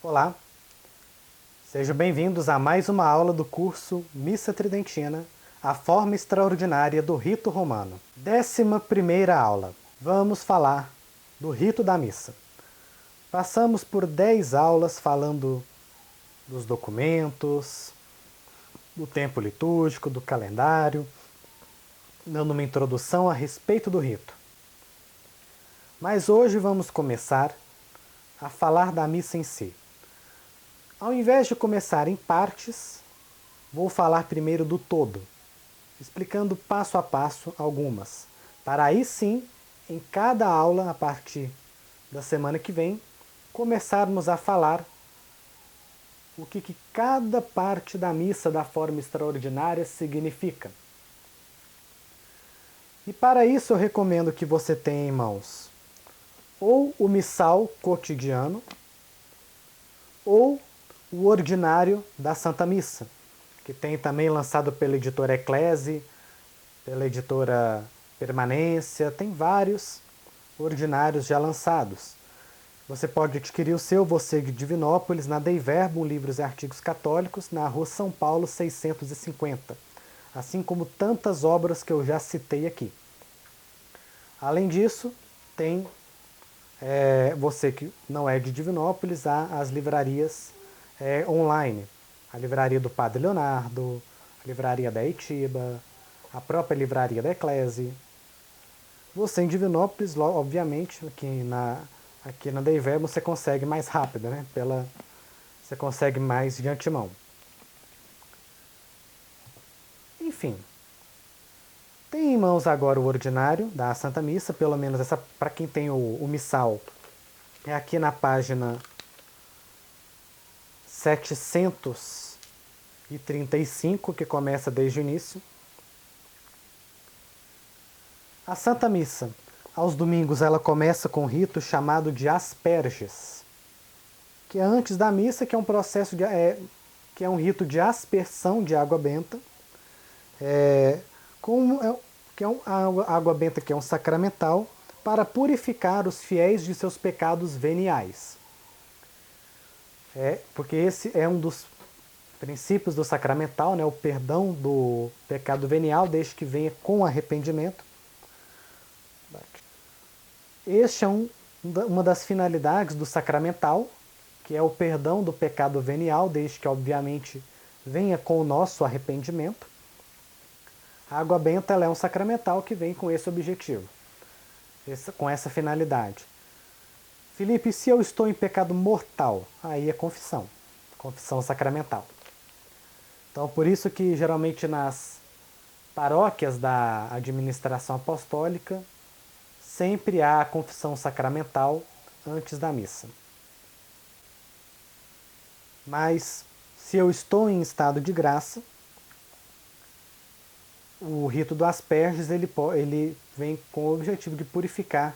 Olá, sejam bem-vindos a mais uma aula do curso Missa Tridentina, a forma extraordinária do rito romano. 11ª aula. Vamos falar do rito da missa. Passamos por 10 aulas falando dos documentos, do tempo litúrgico, do calendário, dando uma introdução a respeito do rito. Mas hoje vamos começar a falar da missa em si. Ao invés de começar em partes, vou falar primeiro do todo, explicando passo a passo algumas, para aí sim, em cada aula, a partir da semana que vem, começarmos a falar o que cada parte da missa da forma extraordinária significa. E para isso eu recomendo que você tenha em mãos ou o missal cotidiano ou o ordinário da Santa Missa, que tem também lançado pela editora Eclesi, pela editora Permanência, tem vários ordinários já lançados. Você pode adquirir o seu, você de Divinópolis, na Dei Verbum Livros e Artigos Católicos, na Rua São Paulo 650, assim como tantas obras que eu já citei aqui. Além disso, tem você que não é de Divinópolis, há as livrarias online. A livraria do Padre Leonardo, a livraria da Itiba, a própria livraria da Eclesi. Você em Divinópolis, obviamente, aqui na Dei Verbum você consegue mais rápido, né? Você consegue mais de antemão. Enfim, tem em mãos agora o ordinário da Santa Missa, pelo menos essa para quem tem o missal. É aqui na página 735, que começa desde o início. A Santa Missa, aos domingos, ela começa com um rito chamado de asperges, que é antes da missa, que é um processo que é um rito de aspersão de água benta, que é a água benta que é um sacramental para purificar os fiéis de seus pecados veniais. Porque esse é um dos princípios do sacramental, né, o perdão do pecado venial, desde que venha com arrependimento. Este é uma das finalidades do sacramental, que é o perdão do pecado venial, desde que, obviamente, venha com o nosso arrependimento. A água benta ela é um sacramental que vem com esse objetivo, com essa finalidade. Felipe, se eu estou em pecado mortal, aí é confissão sacramental. Então, por isso que geralmente nas paróquias da administração apostólica sempre há a confissão sacramental antes da missa. Mas se eu estou em estado de graça, o rito do asperges ele vem com o objetivo de purificar,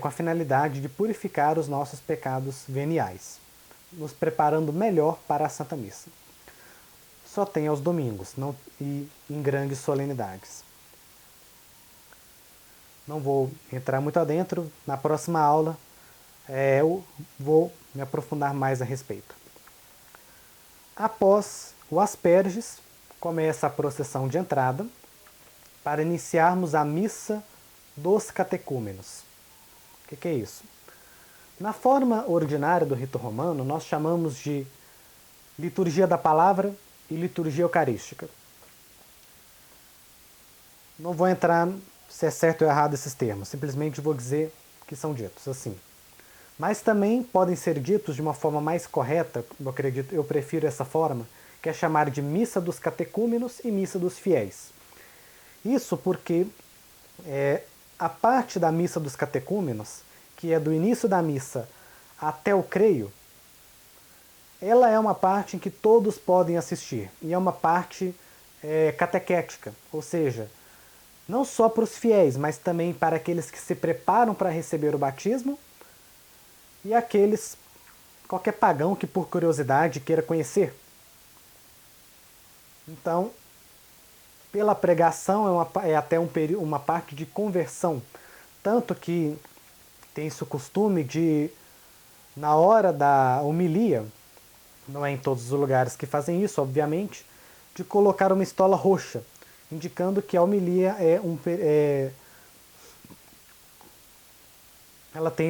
com a finalidade de purificar os nossos pecados veniais, nos preparando melhor para a Santa Missa. Só tem aos domingos e em grandes solenidades. Não vou entrar muito adentro, na próxima aula eu vou me aprofundar mais a respeito. Após o asperges, começa a procissão de entrada para iniciarmos a missa dos catecúmenos. O que é isso? Na forma ordinária do rito romano, nós chamamos de liturgia da palavra e liturgia eucarística. Não vou entrar se é certo ou errado esses termos, simplesmente vou dizer que são ditos assim. Mas também podem ser ditos de uma forma mais correta, eu prefiro essa forma, que é chamar de missa dos catecúmenos e missa dos fiéis. Isso porque a parte da missa dos catecúmenos, que é do início da missa até o creio, ela é uma parte em que todos podem assistir, e é uma parte catequética, ou seja, não só para os fiéis, mas também para aqueles que se preparam para receber o batismo e qualquer pagão que por curiosidade queira conhecer. Então, pela pregação é até uma parte de conversão, tanto que tem-se o costume de na hora da homilia, não é em todos os lugares que fazem isso, obviamente, de colocar uma estola roxa, indicando que a homilia ela tem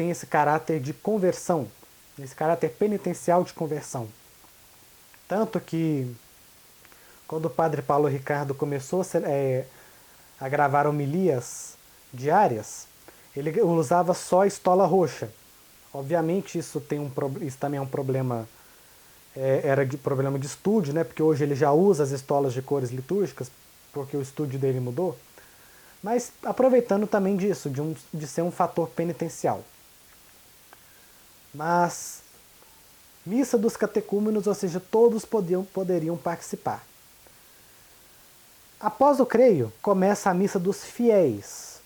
esse caráter de conversão, esse caráter penitencial de conversão. Tanto que, quando o padre Paulo Ricardo começou a gravar homilias diárias, ele usava só a estola roxa. Obviamente isso também é um problema, era de problema de estúdio, né? Porque hoje ele já usa as estolas de cores litúrgicas, porque o estúdio dele mudou. Mas aproveitando também disso, de ser um fator penitencial. Mas missa dos catecúmenos, ou seja, todos poderiam participar. Após o creio, começa a missa dos fiéis.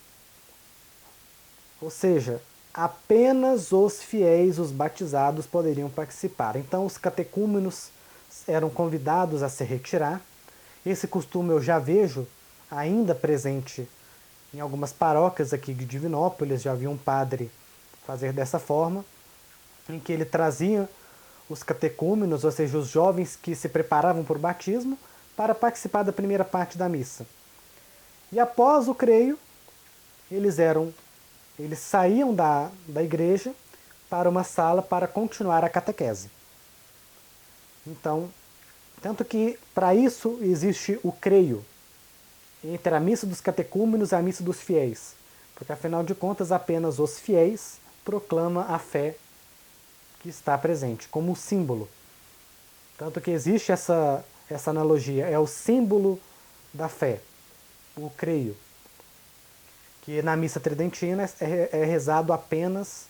Ou seja, apenas os fiéis, os batizados, poderiam participar. Então os catecúmenos eram convidados a se retirar. Esse costume eu já vejo ainda presente em algumas paróquias aqui de Divinópolis. Já vi um padre fazer dessa forma, em que ele trazia os catecúmenos, ou seja, os jovens que se preparavam para o batismo, para participar da primeira parte da missa. E após o creio, eles saíam da igreja para uma sala para continuar a catequese. Então, tanto que para isso existe o creio, entre a missa dos catecúmenos e a missa dos fiéis, porque afinal de contas apenas os fiéis proclamam a fé que está presente, como um símbolo. Tanto que existe essa analogia, é o símbolo da fé, o creio, que na missa tridentina é rezado apenas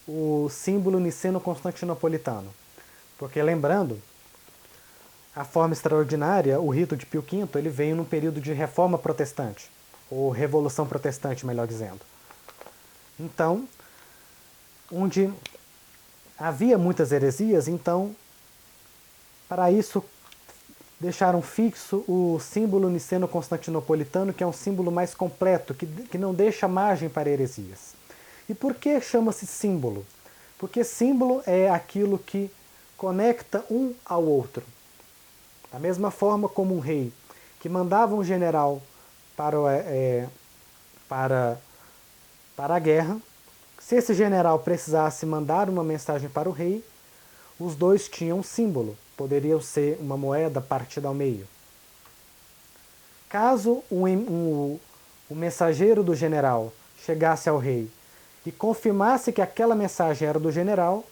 o símbolo niceno-constantinopolitano. Porque lembrando, a forma extraordinária, o rito de Pio V, ele veio num período de reforma protestante, ou revolução protestante, melhor dizendo. Então, onde havia muitas heresias, então, para isso, deixaram fixo o símbolo niceno-constantinopolitano, que é um símbolo mais completo, que não deixa margem para heresias. E por que chama-se símbolo? Porque símbolo é aquilo que conecta um ao outro. Da mesma forma como um rei que mandava um general para a guerra, se esse general precisasse mandar uma mensagem para o rei, os dois tinham um símbolo. Poderiam ser uma moeda partida ao meio. Caso o mensageiro do general chegasse ao rei e confirmasse que aquela mensagem era do general,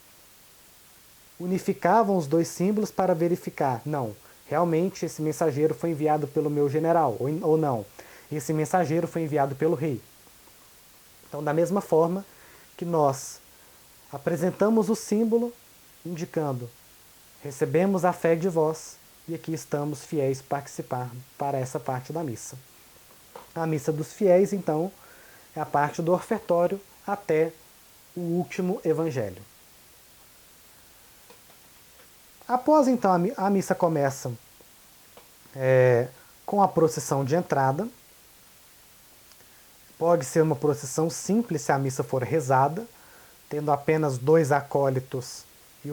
unificavam os dois símbolos para verificar, não, realmente esse mensageiro foi enviado pelo meu general, ou não, esse mensageiro foi enviado pelo rei. Então, da mesma forma que nós apresentamos o símbolo, indicando, recebemos a fé de vós, e aqui estamos fiéis participar para essa parte da missa. A missa dos fiéis, então, é a parte do ofertório até o último evangelho. Após, então, a missa começa com a procissão de entrada. Pode ser uma procissão simples se a missa for rezada, tendo apenas 2 acólitos e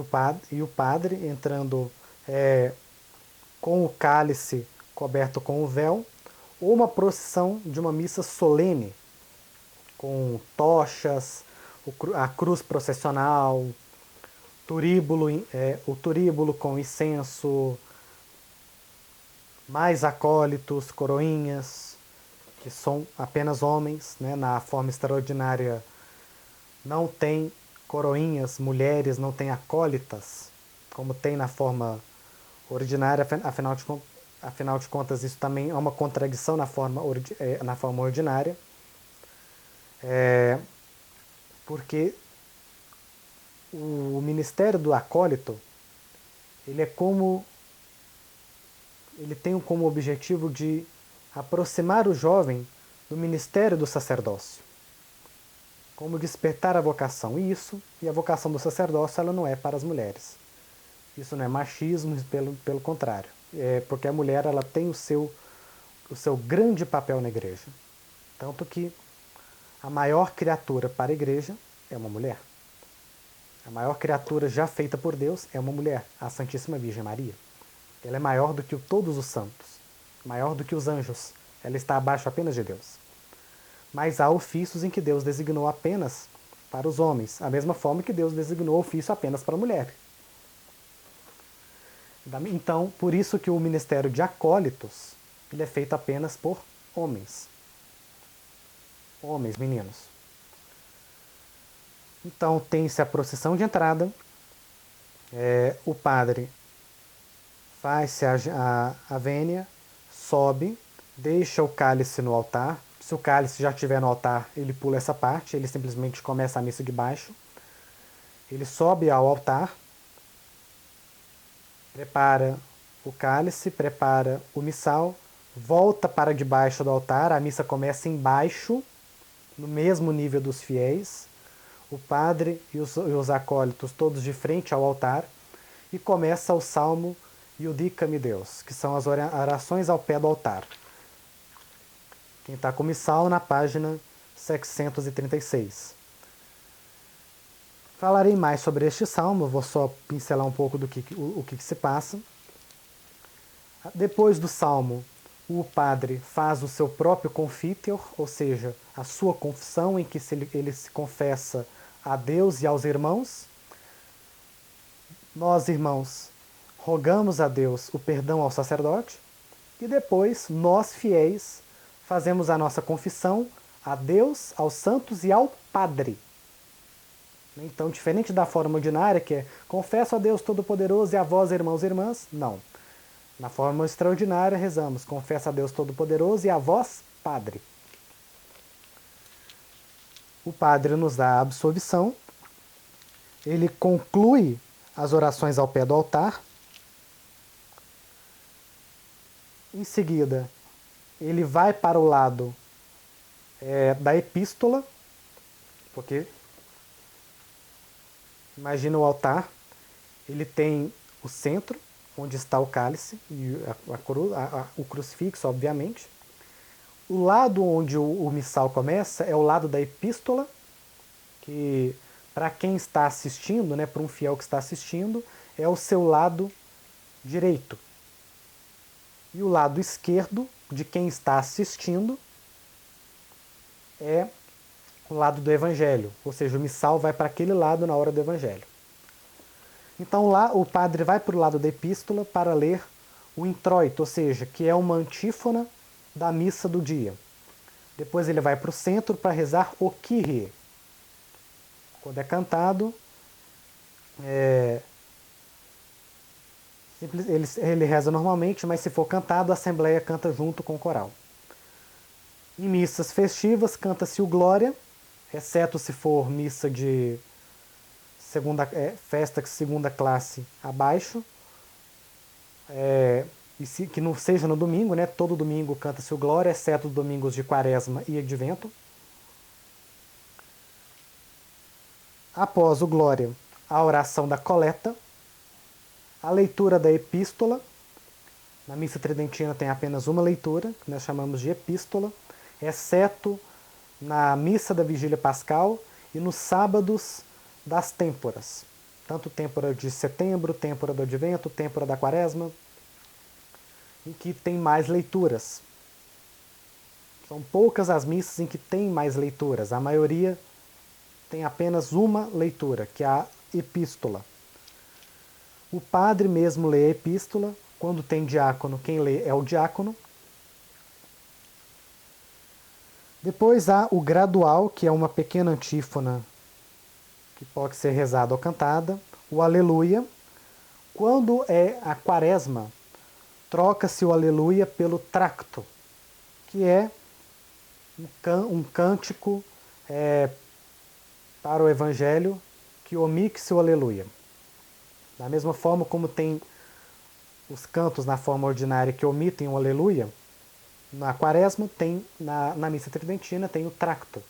o padre entrando com o cálice coberto com o véu, ou uma procissão de uma missa solene, com tochas, a cruz processional, o turíbulo com incenso, mais acólitos, coroinhas, que são apenas homens, né? Na forma extraordinária não tem coroinhas, mulheres, não tem acólitas, como tem na forma ordinária, afinal de contas isso também é uma contradição na forma ordinária, porque o ministério do acólito, ele tem como objetivo de aproximar o jovem do ministério do sacerdócio, como despertar a vocação. E a vocação do sacerdócio, ela não é para as mulheres. Isso não é machismo, pelo contrário. É porque a mulher, ela tem o seu grande papel na igreja. Tanto que a maior criatura para a igreja é uma mulher. A maior criatura já feita por Deus é uma mulher, a Santíssima Virgem Maria. Ela é maior do que todos os santos, maior do que os anjos. Ela está abaixo apenas de Deus. Mas há ofícios em que Deus designou apenas para os homens, a mesma forma que Deus designou ofício apenas para a mulher. Então, por isso que o ministério de acólitos ele é feito apenas por homens. Homens, meninos. Então, tem-se a procissão de entrada, o padre faz-se a vênia, sobe, deixa o cálice no altar. Se o cálice já estiver no altar, ele pula essa parte, ele simplesmente começa a missa de baixo. Ele sobe ao altar, prepara o cálice, prepara o missal, volta para debaixo do altar, a missa começa embaixo, no mesmo nível dos fiéis, o padre e os acólitos todos de frente ao altar, e começa o salmo Iudica-me Deus, que são as orações ao pé do altar. Quem está com o missal na página 636. Falarei mais sobre este salmo, vou só pincelar um pouco do o que se passa. Depois do salmo, o padre faz o seu próprio confiteor, ou seja, a sua confissão, em que ele se confessa a Deus e aos irmãos. Nós, irmãos, rogamos a Deus o perdão ao sacerdote, e depois, nós, fiéis, fazemos a nossa confissão a Deus, aos santos e ao Padre. Então, diferente da forma ordinária, que é confesso a Deus Todo-Poderoso e a vós, irmãos e irmãs, não. Na forma extraordinária, rezamos confesso a Deus Todo-Poderoso e a vós, Padre. O Padre nos dá a absolvição, ele conclui as orações ao pé do altar. Em seguida, ele vai para o lado da epístola, porque imagina o altar, ele tem o centro, onde está o cálice e o crucifixo, obviamente. O lado onde o missal começa é o lado da epístola, que para quem está assistindo, para um fiel que está assistindo, é o seu lado direito. E o lado esquerdo de quem está assistindo é o lado do evangelho, ou seja, o missal vai para aquele lado na hora do evangelho. Então lá o padre vai para o lado da epístola para ler o introito, ou seja, que é uma antífona da missa do dia. Depois ele vai para o centro para rezar o Kyrie. Quando é cantado, ele reza normalmente, mas se for cantado, a Assembleia canta junto com o coral. Em missas festivas, canta-se o Glória, exceto se for missa de festa de segunda classe abaixo, que não seja no domingo, todo domingo canta-se o Glória, exceto domingos de Quaresma e Advento. Após o Glória, a oração da coleta, a leitura da epístola. Na missa tridentina tem apenas uma leitura, que nós chamamos de epístola, exceto na missa da Vigília Pascal e nos sábados das têmporas. Tanto têmpora de setembro, têmpora do Advento, têmpora da Quaresma, em que tem mais leituras. São poucas as missas em que tem mais leituras. A maioria tem apenas uma leitura, que é a epístola. O padre mesmo lê a epístola. Quando tem diácono, quem lê é o diácono. Depois há o gradual, que é uma pequena antífona que pode ser rezada ou cantada. O aleluia. Quando é a quaresma, troca-se o aleluia pelo tracto, que é um cântico para o evangelho que omite-se o aleluia. Da mesma forma como tem os cantos na forma ordinária que omitem o aleluia, na quaresma tem, na missa tridentina tem o tracto.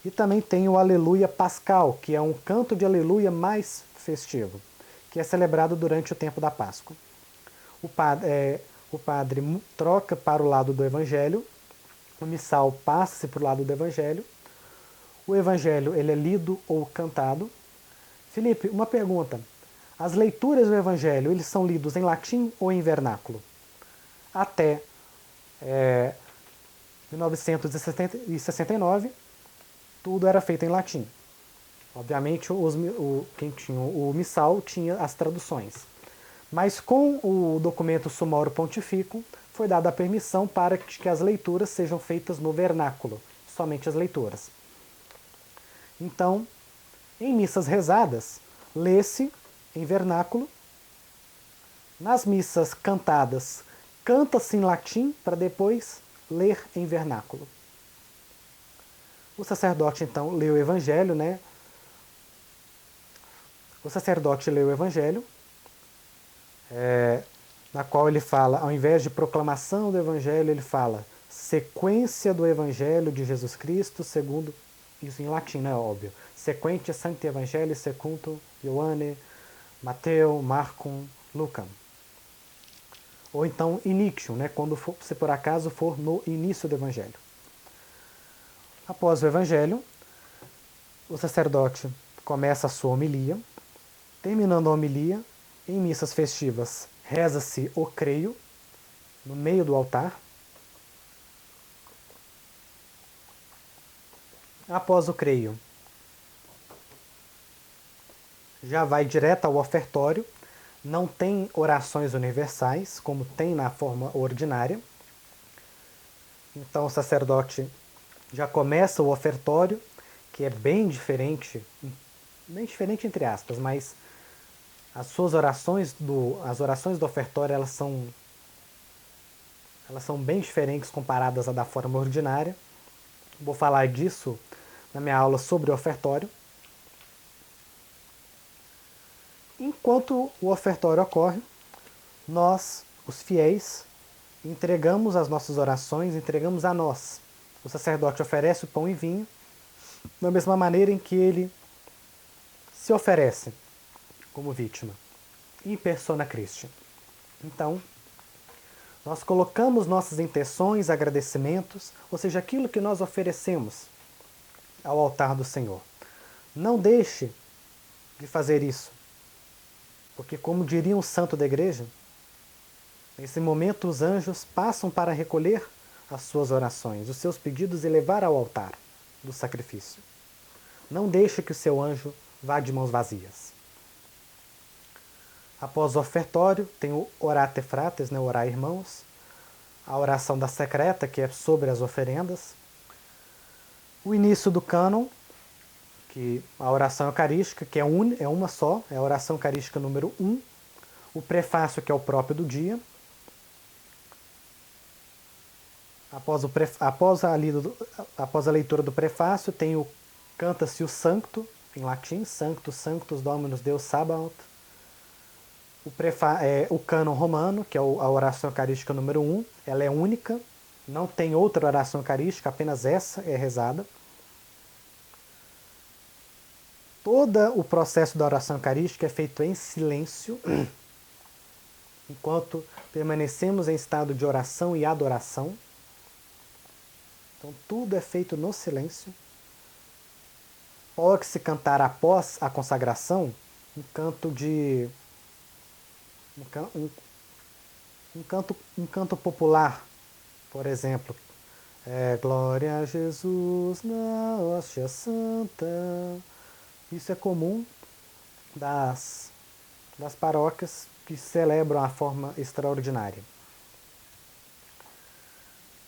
E também tem o aleluia pascal, que é um canto de aleluia mais festivo, que é celebrado durante o tempo da Páscoa. O padre troca para o lado do evangelho, o missal passa-se para o lado do evangelho, o evangelho ele é lido ou cantado, Felipe, uma pergunta. As leituras do Evangelho, eles são lidos em latim ou em vernáculo? Até 1969, tudo era feito em latim. Obviamente, quem tinha o missal tinha as traduções. Mas com o documento Summorum Pontificum, foi dada a permissão para que as leituras sejam feitas no vernáculo, somente as leituras. Então, em missas rezadas, lê-se em vernáculo. Nas missas cantadas, canta-se em latim para depois ler em vernáculo. O sacerdote, então, lê o Evangelho, né? O sacerdote lê o Evangelho, na qual ele fala, ao invés de proclamação do Evangelho, ele fala sequência do Evangelho de Jesus Cristo, segundo, isso em latim, não é óbvio, sequentia Sancti Evangelii secundum Ioanne, Mateu, Marcum, Lucam. Ou então inicium, né, quando for, se por acaso for no início do Evangelho. Após o Evangelho, o sacerdote começa a sua homilia. Terminando a homilia, em missas festivas, reza-se o creio no meio do altar. Após o creio, já vai direto ao ofertório. Não tem orações universais, como tem na forma ordinária. Então o sacerdote já começa o ofertório, que é bem diferente entre aspas, mas as orações do ofertório elas são bem diferentes comparadas à da forma ordinária. Vou falar disso na minha aula sobre o ofertório. Enquanto o ofertório ocorre, nós, os fiéis, entregamos as nossas orações, entregamos a nós. O sacerdote oferece o pão e vinho, da mesma maneira em que ele se oferece como vítima, in persona Christi. Então, nós colocamos nossas intenções, agradecimentos, ou seja, aquilo que nós oferecemos ao altar do Senhor. Não deixe de fazer isso, porque, como diria um santo da igreja, nesse momento os anjos passam para recolher as suas orações, os seus pedidos e levar ao altar do sacrifício. Não deixe que o seu anjo vá de mãos vazias. Após o ofertório, tem o Orate Fratres, né, orar irmãos, a oração da secreta, que é sobre as oferendas, o início do cânon, que a oração eucarística, que é uma só, é a oração eucarística número 1, o prefácio, que é o próprio do dia. Após a leitura do prefácio, tem o canta-se o Sancto, em latim, Sanctus, Sanctus Dominus Deus Sabaoth. O cânon romano, que é a oração eucarística número 1, ela é única, não tem outra oração eucarística, apenas essa é rezada. Todo o processo da oração eucarística é feito em silêncio, enquanto permanecemos em estado de oração e adoração. Então tudo é feito no silêncio. Pode-se cantar após a consagração um canto popular, por exemplo, Glória a Jesus na hóstia santa. Isso é comum das paróquias que celebram a forma extraordinária.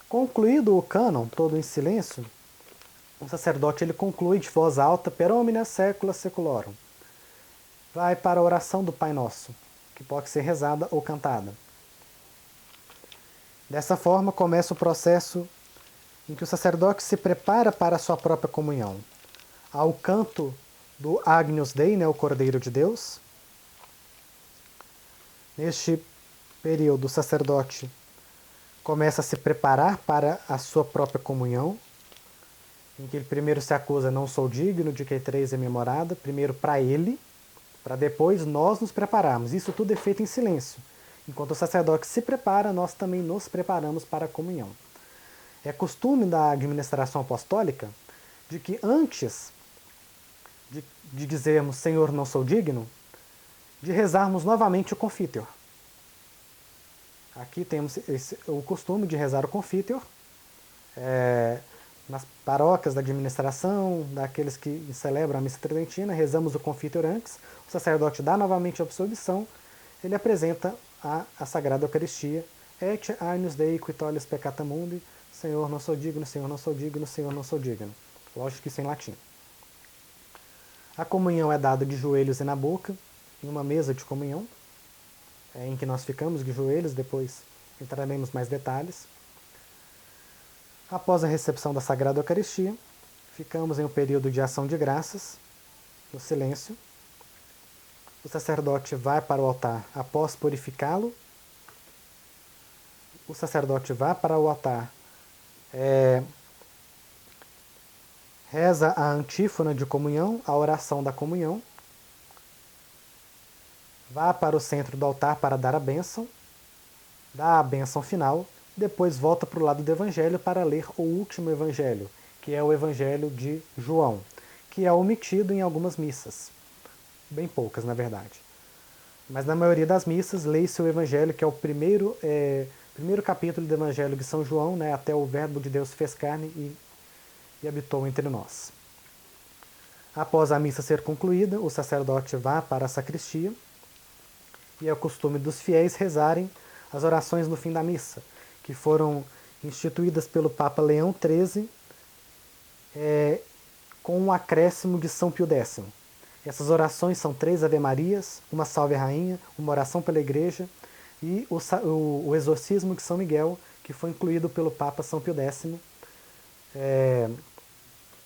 Concluído o cânon, todo em silêncio, o sacerdote ele conclui de voz alta, per omnia saecula saeculorum. Vai para a oração do Pai Nosso, que pode ser rezada ou cantada. Dessa forma começa o processo em que o sacerdote se prepara para a sua própria comunhão. Ao canto do Agnus Dei, né, o Cordeiro de Deus. Neste período, o sacerdote começa a se preparar para a sua própria comunhão, em que ele primeiro se acusa, não sou digno de que entreis em minha morada, primeiro para ele, para depois nós nos prepararmos. Isso tudo é feito em silêncio. Enquanto o sacerdote se prepara, nós também nos preparamos para a comunhão. É costume da administração apostólica de que antes de dizermos Senhor, não sou digno, de rezarmos novamente o Confiteor. Aqui temos o costume de rezar o Confiteor, nas paróquias da administração, daqueles que celebram a missa tridentina, rezamos o Confiteor antes, o sacerdote dá novamente a absolvição, ele apresenta a Sagrada Eucaristia, Et agnus Dei qui tollis peccata mundi, Senhor, não sou digno, Senhor, não sou digno, Senhor, não sou digno. Lógico que isso em latim. A comunhão é dada de joelhos e na boca, em uma mesa de comunhão, em que nós ficamos de joelhos, depois entraremos mais detalhes. Após a recepção da Sagrada Eucaristia, ficamos em um período de ação de graças, no silêncio. O sacerdote vai para o altar após purificá-lo. O sacerdote vai para o altar, reza a antífona de comunhão, a oração da comunhão. Vá para o centro do altar para dar a bênção, dá a bênção final, depois volta para o lado do Evangelho para ler o último Evangelho, que é o Evangelho de João, que é omitido em algumas missas, bem poucas na verdade. Mas na maioria das missas, lê-se o Evangelho, que é o primeiro capítulo do Evangelho de São João, né, até o Verbo de Deus fez carne e habitou entre nós. Após a missa ser concluída, o sacerdote vai para a sacristia, e é o costume dos fiéis rezarem as orações no fim da missa, que foram instituídas pelo Papa Leão XIII, com um acréscimo de São Pio X. Essas orações são 3 Ave-Marias, uma Salve Rainha, uma oração pela Igreja e o exorcismo de São Miguel, que foi incluído pelo Papa São Pio X,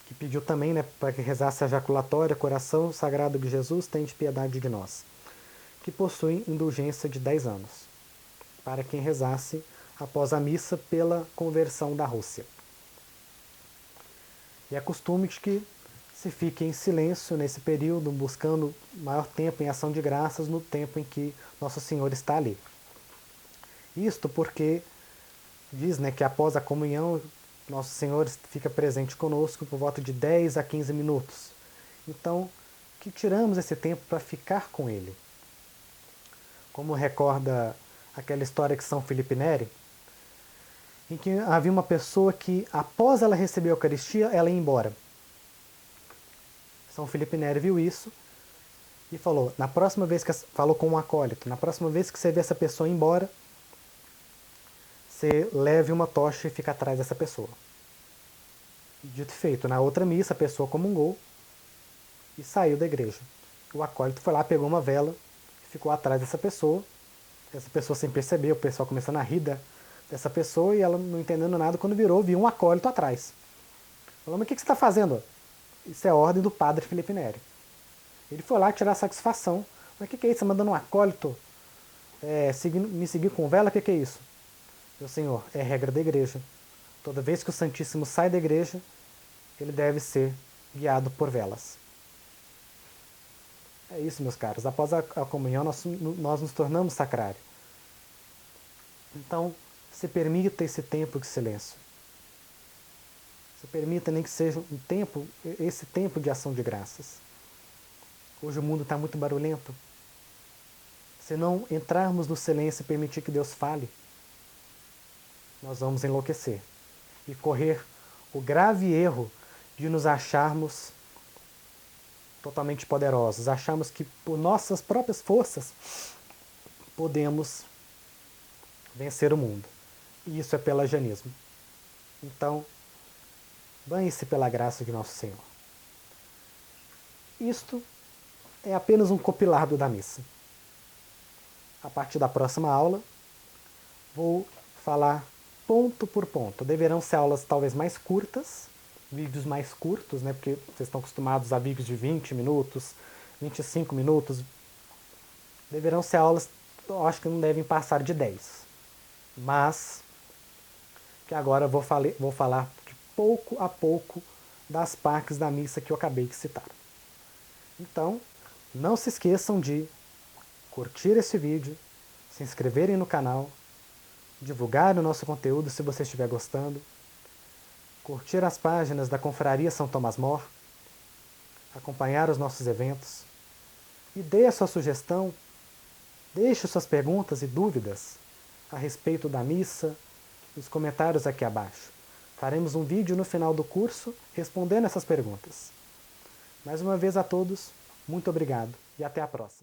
que pediu também, né, para que rezasse a jaculatória, Coração Sagrado de Jesus, tende piedade de nós, que possuem indulgência de 10 anos, para quem rezasse após a missa pela conversão da Rússia. E é costume de que se fique em silêncio nesse período, buscando maior tempo em ação de graças no tempo em que Nosso Senhor está ali. Isto porque diz, né, que após a comunhão, Nosso Senhor fica presente conosco por volta de 10 a 15 minutos. Então, que tiramos esse tempo para ficar com Ele. Como recorda aquela história de São Felipe Neri, em que havia uma pessoa que, após ela receber a Eucaristia, ela ia embora. São Felipe Neri viu isso e falou, falou com um acólito, na próxima vez que você vê essa pessoa ir embora, você leve uma tocha e fica atrás dessa pessoa. Dito e feito, na outra missa a pessoa comungou e saiu da igreja. O acólito foi lá, pegou uma vela, ficou atrás dessa pessoa sem perceber, o pessoal começando a rir dessa pessoa e ela não entendendo nada, quando virou, viu um acólito atrás. Falou, mas o que você está fazendo? Isso é ordem do padre Felipe Neri. Ele foi lá tirar satisfação. Mas o que é isso? Você mandando um acólito me seguir com vela? O que é isso? Meu senhor, é regra da igreja. Toda vez que o Santíssimo sai da igreja, ele deve ser guiado por velas. É isso, meus caros. Após a comunhão, nós nos tornamos sacrário. Então, se permita esse tempo de silêncio. Se permita nem que seja esse tempo de ação de graças. Hoje o mundo está muito barulhento. Se não entrarmos no silêncio e permitir que Deus fale, nós vamos enlouquecer e correr o grave erro de nos acharmos totalmente poderosos, acharmos que por nossas próprias forças podemos vencer o mundo. E isso é pelagianismo. Então, banhe-se pela graça de Nosso Senhor. Isto é apenas um compilado da missa. A partir da próxima aula, vou falar ponto por ponto. Deverão ser aulas talvez mais curtas, vídeos mais curtos, né? Porque vocês estão acostumados a vídeos de 20 minutos, 25 minutos. Deverão ser aulas, eu acho que não devem passar de 10. Mas, que agora vou falar de pouco a pouco das partes da missa que eu acabei de citar. Então, não se esqueçam de curtir esse vídeo, se inscreverem no canal, divulgar o nosso conteúdo se você estiver gostando, curtir as páginas da Confraria São Tomás Mor, acompanhar os nossos eventos. E dê a sua sugestão, deixe suas perguntas e dúvidas a respeito da missa nos comentários aqui abaixo. Faremos um vídeo no final do curso respondendo essas perguntas. Mais uma vez a todos, muito obrigado e até a próxima.